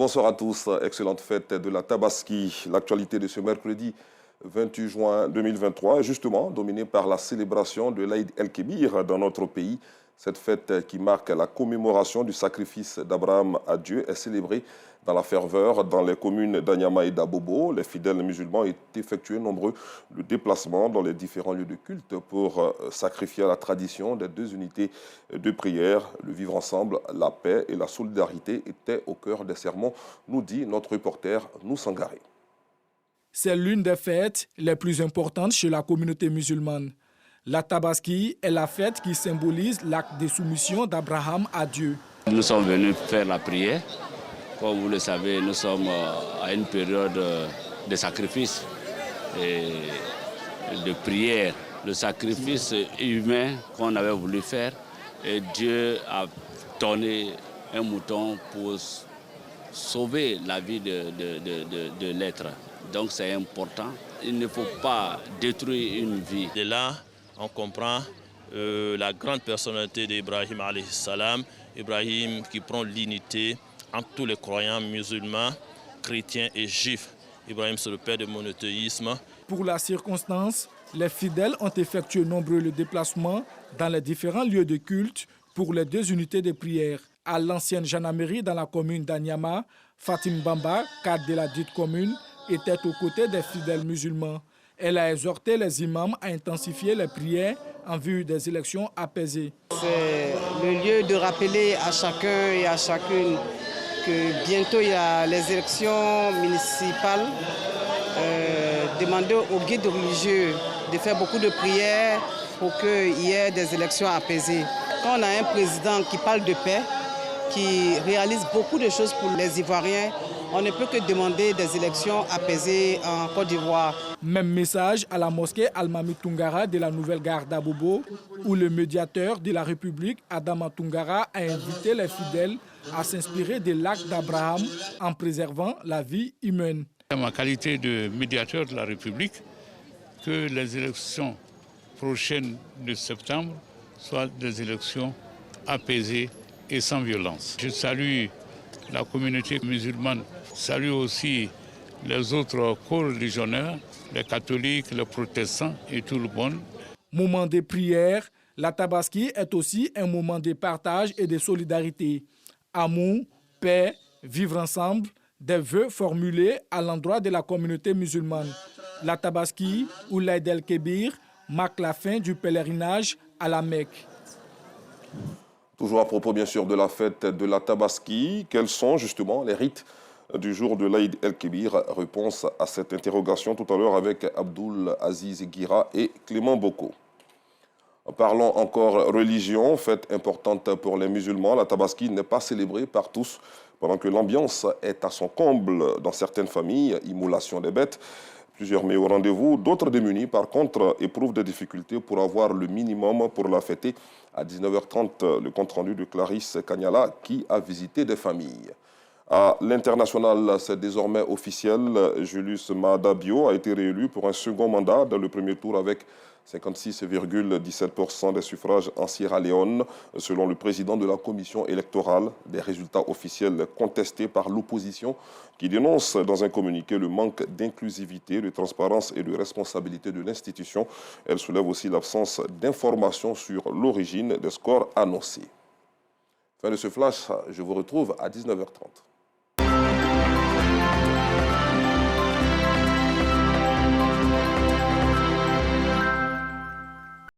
Bonsoir à tous, excellente fête de la Tabaski. L'actualité de ce mercredi 28 juin 2023 est justement dominée par la célébration de l'Aïd el-Kébir dans notre pays. Cette fête qui marque la commémoration du sacrifice d'Abraham à Dieu est célébrée dans la ferveur dans les communes d'Anyama et d'Abobo. Les fidèles musulmans ont effectué nombreux de déplacements dans les différents lieux de culte pour sacrifier à la tradition des deux unités de prière. Le vivre ensemble, la paix et la solidarité étaient au cœur des sermons, nous dit notre reporter Nousangaré. C'est l'une des fêtes les plus importantes chez la communauté musulmane. La Tabaski est la fête qui symbolise l'acte de soumission d'Abraham à Dieu. Nous sommes venus faire la prière. Comme vous le savez, nous sommes à une période de sacrifice et de prière. Le sacrifice humain qu'on avait voulu faire, et Dieu a donné un mouton pour sauver la vie de l'être. Donc c'est important. Il ne faut pas détruire une vie. De là, on comprend la grande personnalité d'Ibrahim alayhi salam. Ibrahim qui prend l'unité entre tous les croyants musulmans, chrétiens et juifs. Ibrahim, c'est le père du monothéisme. Pour la circonstance, les fidèles ont effectué nombreux déplacements dans les différents lieux de culte pour les deux unités de prière. À l'ancienne gendarmerie dans la commune d'Anyama, Fatim Bamba, cadre de la dite commune, était aux côtés des fidèles musulmans. Elle a exhorté les imams à intensifier les prières en vue des élections apaisées. C'est le lieu de rappeler à chacun et à chacune que bientôt il y a les élections municipales. Demander aux guides religieux de faire beaucoup de prières pour qu'il y ait des élections apaisées. Quand on a un président qui parle de paix, qui réalise beaucoup de choses pour les Ivoiriens, on ne peut que demander des élections apaisées en Côte d'Ivoire. Même message à la mosquée Al-Mami Tungara de la nouvelle gare d'Abobo, où le médiateur de la République, Adama Tungara, a invité les fidèles à s'inspirer de l'acte d'Abraham en préservant la vie humaine. En ma qualité de médiateur de la République, que les élections prochaines de septembre soient des élections apaisées et sans violence. Je salue la communauté musulmane, salue aussi les autres co-religionnaires, les catholiques, les protestants et tout le monde. Moment de prière, la Tabaski est aussi un moment de partage et de solidarité. Amour, paix, vivre ensemble, des vœux formulés à l'endroit de la communauté musulmane. La Tabaski, ou l'Aïd el-Kébir, marque la fin du pèlerinage à la Mecque. Toujours à propos, bien sûr, de la fête de la Tabaski, quels sont justement les rites du jour de l'Aïd el-Kébir? Réponse à cette interrogation tout à l'heure avec Abdoul Aziz Guira et Clément Boko. Parlons encore religion, fête importante pour les musulmans. La Tabaski n'est pas célébrée par tous, pendant que l'ambiance est à son comble dans certaines familles, immolation des bêtes. Plusieurs met au rendez-vous, d'autres démunis, par contre, éprouvent des difficultés pour avoir le minimum pour la fêter. À 19h30, le compte-rendu de Clarisse Kanyala qui a visité des familles. À l'international, c'est désormais officiel. Julius Maada Bio a été réélu pour un second mandat dans le premier tour avec 56,17% des suffrages en Sierra Leone, selon le président de la commission électorale. Des résultats officiels contestés par l'opposition qui dénonce dans un communiqué le manque d'inclusivité, de transparence et de responsabilité de l'institution. Elle soulève aussi l'absence d'informations sur l'origine des scores annoncés. Fin de ce flash, je vous retrouve à 19h30.